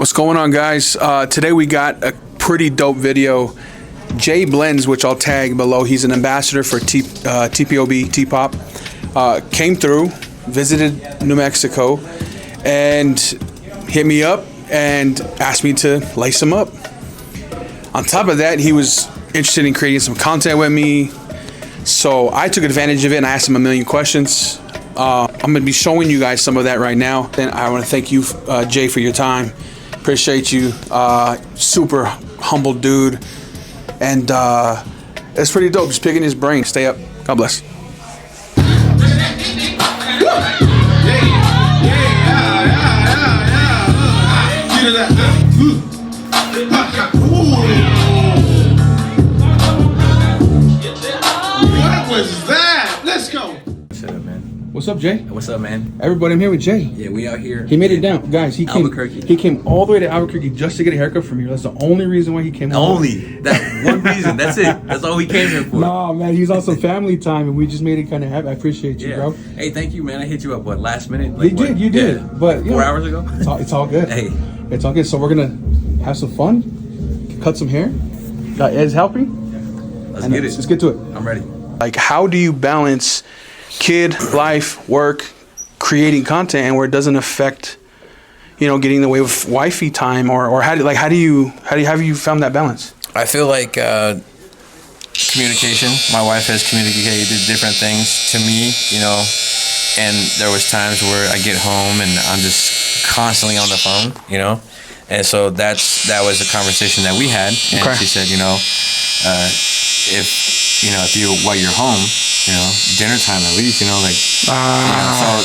What's going on, guys? Today we got a pretty dope video. Jay Blends, which I'll tag below, he's an ambassador for TPOB, T-Pop, came through, visited New Mexico, and hit me up and asked me to lace him up. On top of that, he was interested in creating some content with me, so I took advantage of it and I asked him a million questions. I'm going to be showing you guys some of that right now. And I want to thank you, Jay, for your time. Appreciate you. Super humble dude. And it's pretty dope. Just picking his brain. Stay up. God bless. What was that? Let's go. What's up, man? What's up, Jay? What's up, man? Everybody, I'm here with Jay. Yeah, we out here. He made it down. Guys, he came Albuquerque. He came all the way to Albuquerque just to get a haircut from here. That's the only reason why he came. Only that one reason. That's it. That's all we came here for. No, man, he's also family time, and we just made it kind of happy. I appreciate you, bro. Hey, thank you, man. I hit you up, last minute? You did. Yeah. But 4 hours ago? It's all good. Hey. It's all good. So we're going to have some fun, cut some hair. Got Ed's helping. Let's get it. Let's get to it. I'm ready. Like, how do you balance kid, life, work, creating content, and where it doesn't affect, getting in the way of wifey time, or how have you found that balance? I feel like communication. My wife has communicated different things to me, and there was times where I get home and I'm just constantly on the phone, and so that was a conversation that we had, and okay. She said, while you're home, dinner time at least, so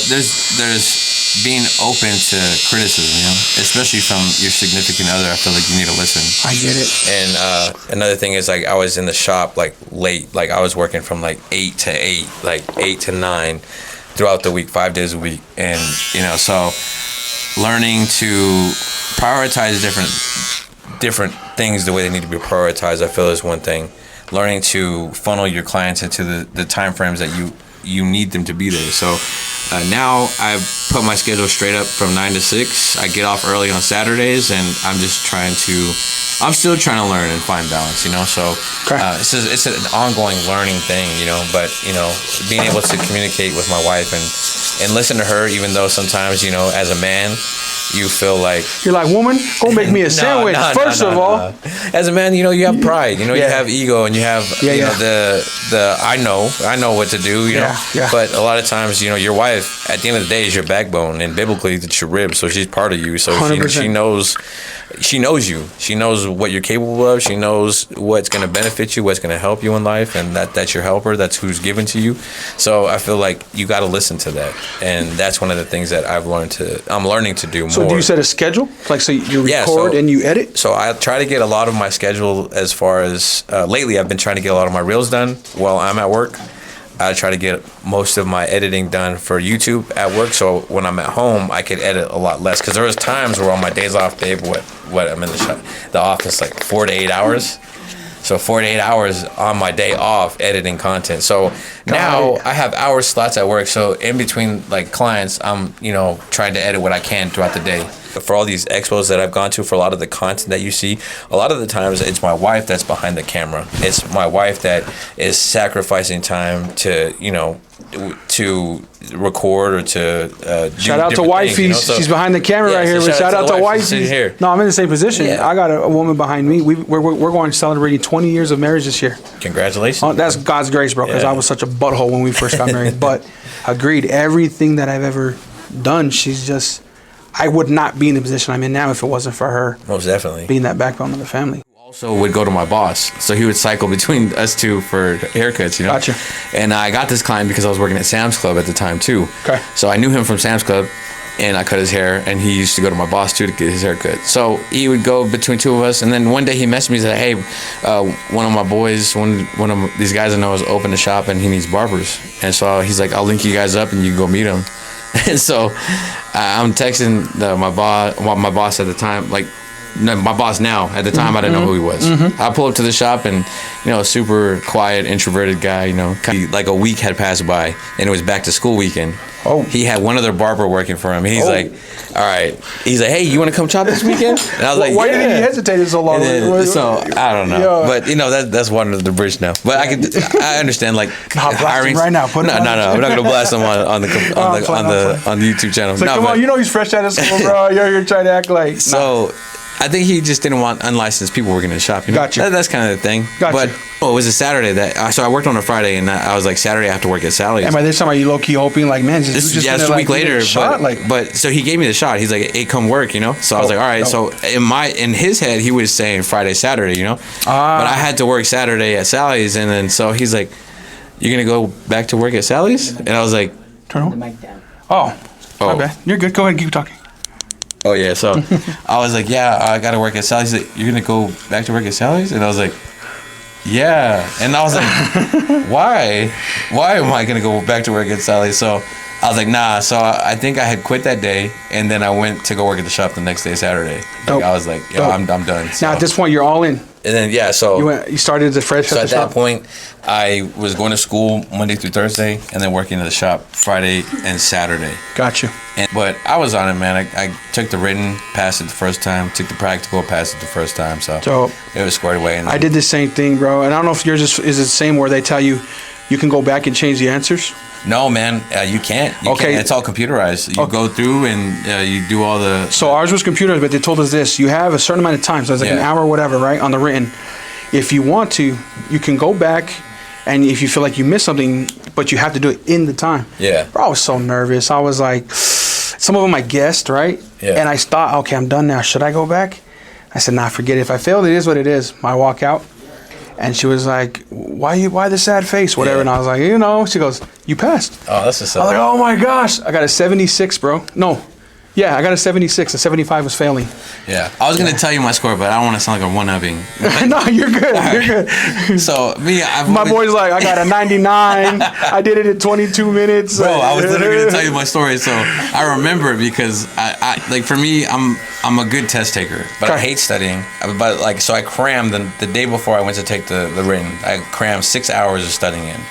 there's being open to criticism, especially from your significant other. I feel like you need to listen. I get it. And another thing is, I was in the shop late, I was working from 8 to 8, 8 to 9 throughout the week, 5 days a week, and so learning to prioritize different things the way they need to be prioritized, I feel, is one thing. Learning to funnel your clients into the time frames that you need them to be there. So now I've put my schedule straight up from 9 to 6. I get off early on Saturdays, and I'm still trying to learn and find balance, So it's an ongoing learning thing, but, being able to communicate with my wife and listen to her, even though sometimes, as a man, you feel like you're like, woman, go make me a sandwich. First of all, as a man, you have pride, you have ego, and you have the I know what to do, But a lot of times, your wife at the end of the day is your backbone, and biblically it's your rib, so she's part of you. So she knows you. She knows what you're capable of. She knows what's going to benefit you, what's going to help you in life, and that's your helper. That's who's given to you. So I feel like you got to listen to that, and that's one of the things that I'm learning to do more. So do you set a schedule? So you record and you edit? So I try to get a lot of my schedule as far as lately I've been trying to get a lot of my reels done while I'm at work. I try to get most of my editing done for YouTube at work, so when I'm at home, I could edit a lot less. Because there was times where on my days off, Dave, I'm in the office 4 to 8 hours. So 4 to 8 hours on my day off editing content. So now I have hour slots at work. So in between clients, I'm trying to edit what I can throughout the day. For all these expos that I've gone to, for a lot of the content that you see, a lot of the times it's my wife that's behind the camera. It's my wife that is sacrificing time to record or to shout out to wifey. So, she's behind the camera right here. Shout out to wifey. No, I'm in the same position. I got a woman behind me. We're going celebrating 20 years of marriage this year. Congratulations. That's God's grace, bro, because I was such a butthole when we first got married. But agreed, everything that I've ever done, I would not be in the position I'm in now if it wasn't for her. Most definitely. Being that backbone of the family. Also would go to my boss. So he would cycle between us two for haircuts, Gotcha. And I got this client because I was working at Sam's Club at the time too. Okay. So I knew him from Sam's Club, and I cut his hair, and he used to go to my boss too to get his haircut. So he would go between two of us, and then one day he messaged me and said, hey, one of my boys, one of these guys I know has opened a shop and he needs barbers. And so he's like, I'll link you guys up and you can go meet him. And so I'm texting my boss at the time, no, my boss now. At the time, I didn't know who he was. I pull up to the shop and, super quiet, introverted guy, like a week had passed by and it was back to school weekend. Oh. He had one other barber working for him. And he's like, all right. He's like, hey, you want to come chop this weekend? And I was like, why yeah. did he hesitate so long? So I don't know. But, that's one of the bridge now. But I understand, like, hiring. Right now. Put no. I'm not going to blast him on the YouTube channel. It's like, come on, he's fresh out of school, bro. You're trying to act like. So I think he just didn't want unlicensed people working in the shop. Gotcha. That's kind of the thing. Gotcha. But it was a Saturday so I worked on a Friday, and I was like, Saturday I have to work at Sally's. And by this time, are you low key hoping like, man, just gonna, a week later, shot? But so he gave me the shot. He's like, hey, come work, So I was like, all right. So in his head, he was saying Friday, Saturday, But I had to work Saturday at Sally's, and then so he's like, you're gonna go back to work at Sally's? And I was like, turn the mic down. Oh, my bad. You're good. Go ahead and keep talking. Oh yeah. So I was like, yeah, I gotta work at Sally's. He's like, you're gonna go back to work at Sally's? And I was like, yeah. And I was like, why? Why am I gonna go back to work at Sally's? So I was like, nah. So I think I had quit that day, and then I went to go work at the shop the next day, Saturday. Like, I was like, I'm done. So. Now at this point, you're all in. And then so you started as a fresh. So at that point, I was going to school Monday through Thursday, and then working at the shop Friday and Saturday. Gotcha. But I was on it, man. I took the written, passed it the first time. Took the practical, passed it the first time. So it was squared away. And I did the same thing, bro. And I don't know if yours is the same where they tell you can go back and change the answers. No, man, you can't. You can't. It's all computerized. You go through and you do all the. So ours was computerized, but they told us this: you have a certain amount of time, so it's like an hour or whatever, right, on the written. If you want to, you can go back, and if you feel like you missed something, but you have to do it in the time. Yeah. Bro, I was so nervous. I was like, some of them I guessed, right? Yeah. And I thought, okay, I'm done now. Should I go back? I said, nah, forget it. If I failed, it is what it is. I walk out. And she was like, why the sad face, whatever. And I was like, she goes, you passed. Oh, that's a sad. I was like, oh my gosh. I got a 76, bro. No. Yeah, I got a 76. A 75 was failing. Yeah. I was going to tell you my score, but I don't want to sound like a one-upping. No, you're good. You're good. So, my boy's like, I got a 99. I did it in 22 minutes. Bro, I was literally going to tell you my story. So, I remember it because, I like, for me, I'm a good test taker, but I hate studying. But, so I crammed the day before I went to take the written. I crammed 6 hours of studying in.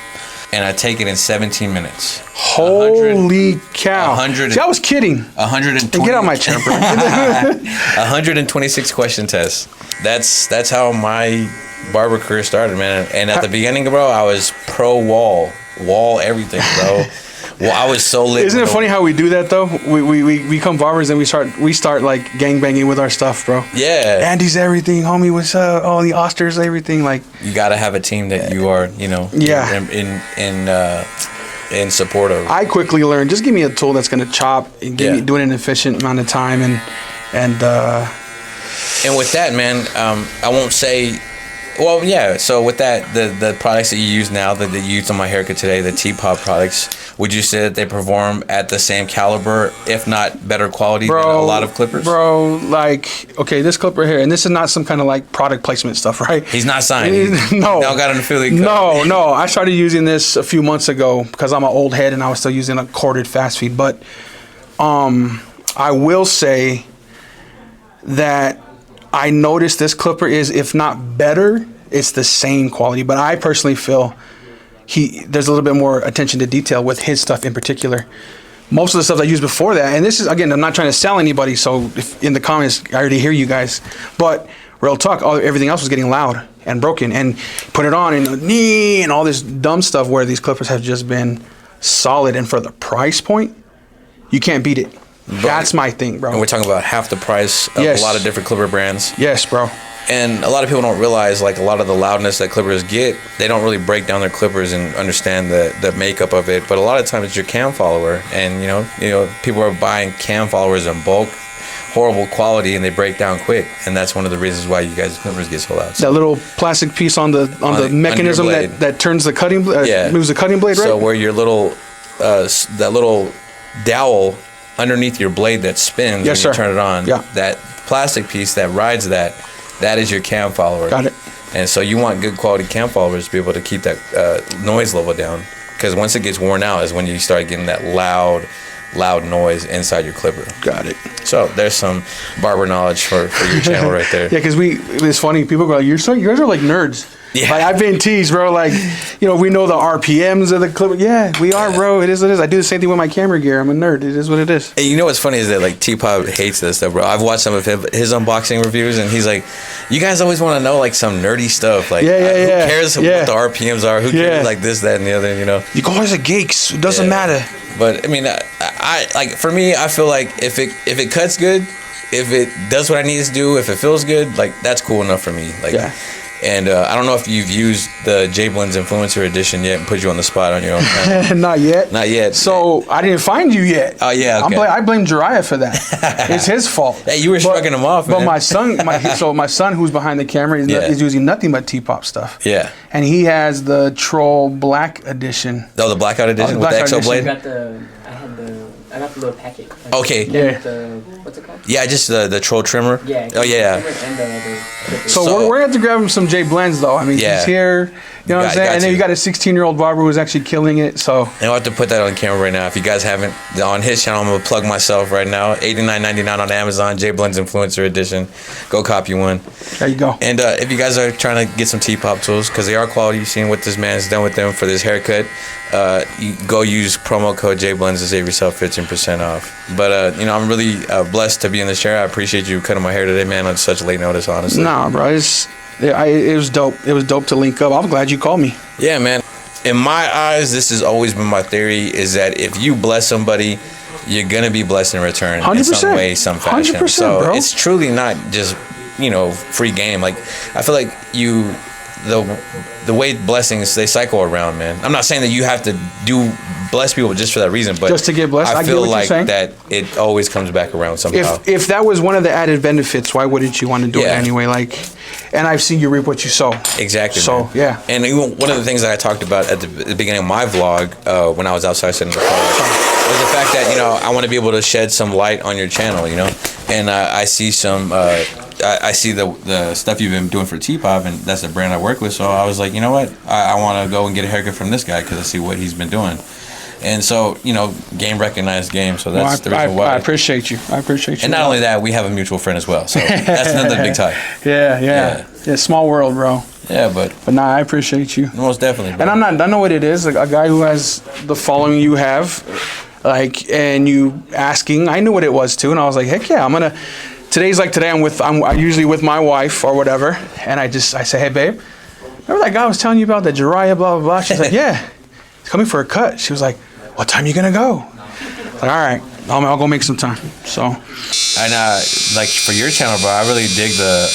And I take it in 17 minutes. Holy cow. See, I was kidding. 120. Get out my chair, bro. 126 question tests. That's how my barber career started, man. And at the beginning, bro, I was pro wall everything, bro. Well, I was so lit. Isn't it funny how we do that though? We become barbers and we start like gangbanging with our stuff, bro. Yeah. Andy's everything, homie. What's up? All the Osters, everything. Like you gotta have a team that you are, in support of. I quickly learned. Just give me a tool that's gonna chop and do it in an efficient amount of time and with that, man, I won't say. Well, yeah. So with that, the products that you use now, that you used on my haircut today, the T-Pop products, would you say that they perform at the same caliber, if not better quality than a lot of clippers? Bro, okay, this clipper here, and this is not some kind of like product placement stuff, right? He's not signed. No. Now got an affiliate code. No. I started using this a few months ago because I'm an old head and I was still using a corded fast feed. But I will say that I noticed this clipper is, if not better, it's the same quality. But I personally feel there's a little bit more attention to detail with his stuff in particular. Most of the stuff I used before that, and this is, again, I'm not trying to sell anybody, so if in the comments, I already hear you guys. But real talk, everything else was getting loud and broken. And put it on and all this dumb stuff where these clippers have just been solid. And for the price point, you can't beat it. That's my thing, bro. And we're talking about half the price of a lot of different clipper brands. Yes, bro. And a lot of people don't realize, like, a lot of the loudness that clippers get, they don't really break down their clippers and understand the makeup of it. But a lot of times it's your cam follower, and you know people are buying cam followers in bulk, horrible quality, and they break down quick. And that's one of the reasons why you guys clippers get so loud. That little plastic piece on the mechanism that turns the cutting blade, moves the cutting blade, right? So where your little that little dowel underneath your blade that spins when you turn it on, that plastic piece that rides that is your cam follower. Got it. And so you want good quality cam followers to be able to keep that noise level down, because once it gets worn out is when you start getting that loud noise inside your clipper. Got it. So there's some barber knowledge for your channel right there. Yeah, because it's funny. People go, you guys are like nerds. Yeah. Like, I've been teased, bro. Like, we know the RPMs of the clip. Yeah, we are, bro. It is what it is. I do the same thing with my camera gear. I'm a nerd. It is what it is. And you know what's funny is that, like, T-Pop hates this stuff, bro. I've watched some of his unboxing reviews, and he's like, you guys always want to know, like, some nerdy stuff. Like, who cares what the RPMs are? Who cares, like, this, that, and the other, You go, guys are geeks. It doesn't matter. But, I mean, I like, for me, I feel like if it cuts good, if it does what I need to do, if it feels good, like, that's cool enough for me. Like, and I don't know if you've used the J Blends Influencer Edition yet and put you on the spot on your own channel. Not yet. Not yet. So I didn't find you yet. Oh, yeah, okay. I blame Jiraiya for that. It's his fault. Hey, you were shrugging him off, man. But my son who's behind the camera is using nothing but T-Pop stuff. Yeah. And he has the Troll Black Edition. Oh, the Blackout Edition with the XO blade? I got the little packet. Okay. Yeah. What's it called? Yeah, just the troll trimmer. Yeah. Oh, yeah. So we're going to have to grab him some J Blends, though. I mean, he's here. You know what I'm saying? And then you got a 16-year-old barber who's actually killing it. So I'll have to put that on camera right now. If you guys haven't, on his channel, I'm going to plug myself right now. $89.99 on Amazon, J Blends Influencer Edition. Go copy one. There you go. And if you guys are trying to get some T-Pop tools, because they are quality, you've seen what this man's done with them for this haircut, you go use promo code JBlends to save yourself 15% off. But, I'm really blessed to be in this chair. I appreciate you cutting my hair today, man, on such late notice, honestly. Nah, bro. It was dope. It was dope to link up. I'm glad you called me. Yeah, man. In my eyes, this has always been my theory, is that if you bless somebody, you're going to be blessed in return 100%. in some way, some fashion. 100%, so bro. It's truly not just, free game. Like, I feel like the way blessings, they cycle around, man. I'm not saying that you have to bless people just for that reason, but just to get blessed. I get feel what like you're saying. that it always comes back around somehow. If that was one of the added benefits, why wouldn't you want to do it anyway? Like, and I've seen you reap what you sow. Exactly. So man. yeah. And even one of the things that I talked about at the beginning of my vlog when I was outside sitting in the car was the fact that I want to be able to shed some light on your channel, and I see some. I see the stuff you've been doing for T-Pop, and that's a brand I work with. So I was like, you know what? I want to go and get a haircut from this guy because I see what he's been doing. And so, game recognized game. So that's the reason why. I appreciate you. And not only that, we have a mutual friend as well. So that's another big tie. Yeah. Small world, bro. Yeah, but nah, I appreciate you. Most definitely, bro. And I know what it is. Like, a guy who has the following you have, like, and you asking, I knew what it was too. And I was like, heck yeah, today's like today. I'm usually with my wife or whatever, and I say, hey babe, remember that guy I was telling you about, the Jiraiya, blah blah blah? She's like, yeah, he's coming for a cut. She was like, what time you gonna go? Like, all right, I'll go make some time. So, and like for your channel, bro, I really dig the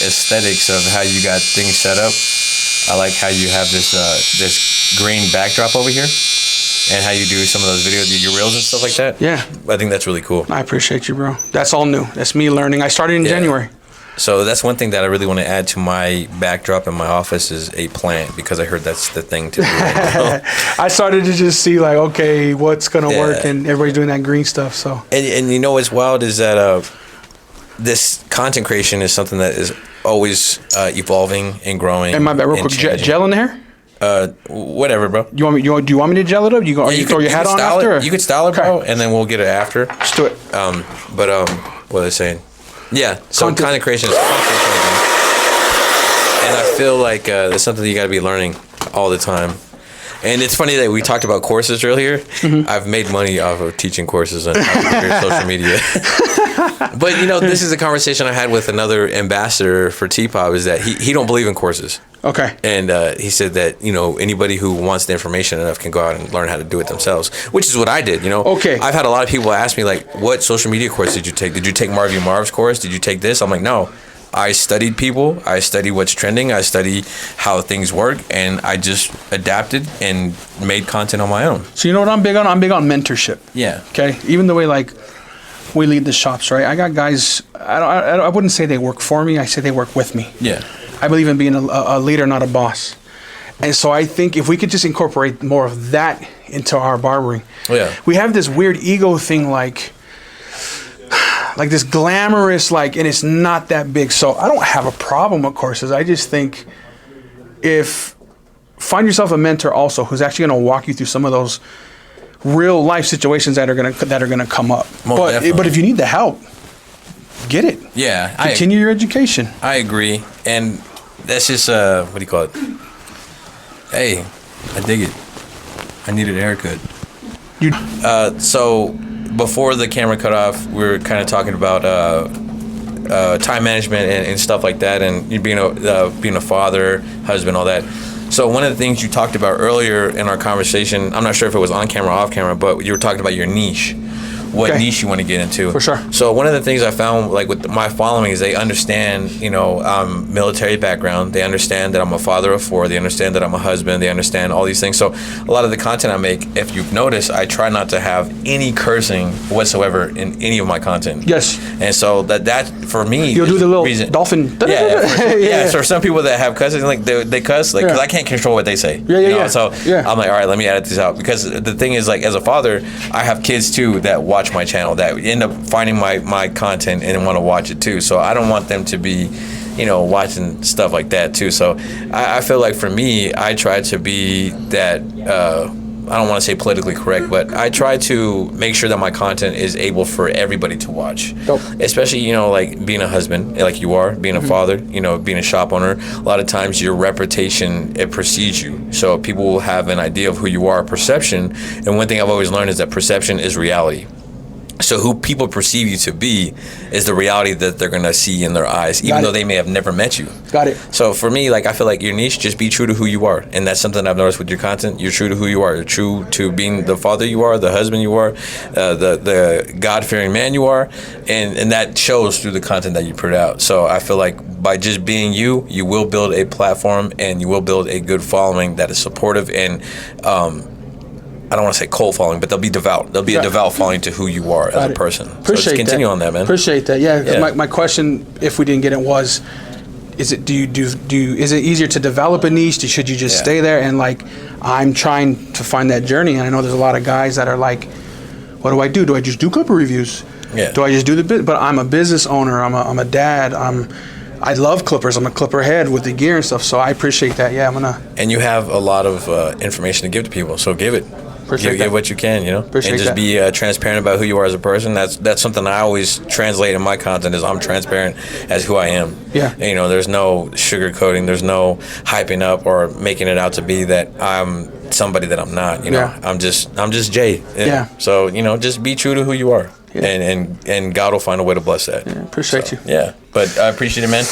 aesthetics of how you got things set up. I like how you have this green backdrop over here, and how you do some of those videos, your reels and stuff like that. Yeah, I think that's really cool. I appreciate you, bro. That's all new. That's me learning. I started in January. So that's one thing that I really want to add to my backdrop in my office is a plant, because I heard that's the thing to do. I started to just see like, okay, what's gonna work, and everybody's doing that green stuff. So and what's wild is that this content creation is something that is always evolving and growing. And my bad, real quick, gel in the hair? Whatever, bro. Do you want me to gel it up? You throw your hat on after? You could style it, bro, and then we'll get it after. Let's do it. What are they saying? Yeah, so content creation is constantly changing. And I feel like that's something you got to be learning all the time. And it's funny that we talked about courses earlier. Mm-hmm. I've made money off of teaching courses on social media. But, this is a conversation I had with another ambassador for T-Pop, is that he don't believe in courses. Okay. And he said that, anybody who wants the information enough can go out and learn how to do it themselves, which is what I did, Okay. I've had a lot of people ask me, like, what social media course did you take? Did you take Marv's course? Did you take this? I'm like, no. I studied people. I study what's trending. I study how things work. And I just adapted and made content on my own. So you know what I'm big on? I'm big on mentorship. Yeah. Okay? Even the way, like, we lead the shops, right? I got guys, I wouldn't say they work for me. I say they work with me. Yeah. I believe in being a leader, not a boss. And so I think if we could just incorporate more of that into our barbering. Yeah. We have this weird ego thing, like this glamorous, and it's not that big. So I don't have a problem with courses. I just think find yourself a mentor also who's actually going to walk you through some of those real life situations that are gonna come up. Definitely. But if you need the help, get it. Yeah, Continue your education. I agree, and that's just what do you call it? Hey, I dig it. I needed a haircut. So before the camera cut off, we were kind of talking about time management and stuff like that, and you being a father, husband, all that. So one of the things you talked about earlier in our conversation, I'm not sure if it was on camera or off camera, but you were talking about your niche. What niche you want to get into. For sure. So one of the things I found, like with my following, is they understand, military background. They understand that I'm a father of 4. They understand that I'm a husband. They understand all these things. So a lot of the content I make, if you've noticed, I try not to have any cursing whatsoever in any of my content. Yes. And so that for me, you'll do the little dolphin. Yeah. So some people that have cussing, like they cuss, like, because I can't control what they say. Yeah. So I'm like, all right, let me edit this out, because the thing is, like, as a father, I have kids too that watch my channel, that end up finding my content and want to watch it too. So I don't want them to be, watching stuff like that too. So I feel like for me, I try to be that. I don't want to say politically correct, but I try to make sure that my content is able for everybody to watch. Dope. Especially, like being a husband, like you are, being a father, being a shop owner. A lot of times your reputation, it precedes you. So people will have an idea of who you are, perception. And one thing I've always learned is that perception is reality. So who people perceive you to be is the reality that they're going to see in their eyes, even though they may have never met you. Got it. So for me, like, I feel like your niche, just be true to who you are. And that's something I've noticed with your content. You're true to who you are. You're true to being the father you are, the husband you are, the God-fearing man you are. And that shows through the content that you put out. So I feel like by just being you, you will build a platform and you will build a good following that is supportive and, I don't want to say cold following, but they'll be devout. They'll be a devout following to who you are as a person. Appreciate so just continue on that, man. Appreciate that. Yeah. My question, if we didn't get it, was, is it is it easier to develop a niche? Should you just stay there? And like, I'm trying to find that journey, and I know there's a lot of guys that are like, what do I do? Do I just do clipper reviews? Yeah. Do I just do the bit? But I'm a business owner. I'm a dad. I love clippers. I'm a clipper head with the gear and stuff. So I appreciate that. Yeah, I'm gonna. And you have a lot of information to give to people, so give it. Give what you can, Appreciate and just that. be transparent about who you are as a person. That's something I always translate in my content, is I'm transparent as who I am. Yeah. And, there's no sugarcoating. There's no hyping up or making it out to be that I'm somebody that I'm not. Yeah. I'm just Jay. Yeah. So just be true to who you are. Yeah. And God will find a way to bless that. Yeah, appreciate you. Yeah. But I appreciate it, man.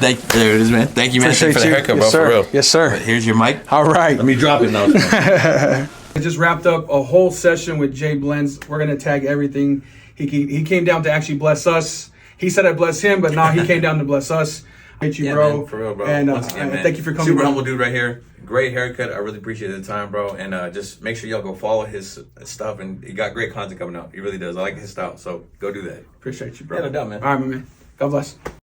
There it is, man. Thank you, man. Appreciate for the you. haircut, Yes, bro. sir. For real. Yes, sir. But here's your mic. All right. Let me drop it now. I just wrapped up a whole session with Jay Blends. We're gonna tag everything. He came down to actually bless us. He said I bless him, but now he came down to bless us. Thank you, bro. Man, for real, bro. And Once again, man, thank you for coming. Super humble dude right here. Great haircut. I really appreciate the time, bro. And just make sure y'all go follow his stuff. And he got great content coming out. He really does. I like his style. So go do that. Appreciate you, bro. Yeah, no doubt, man. All right, my man. God bless.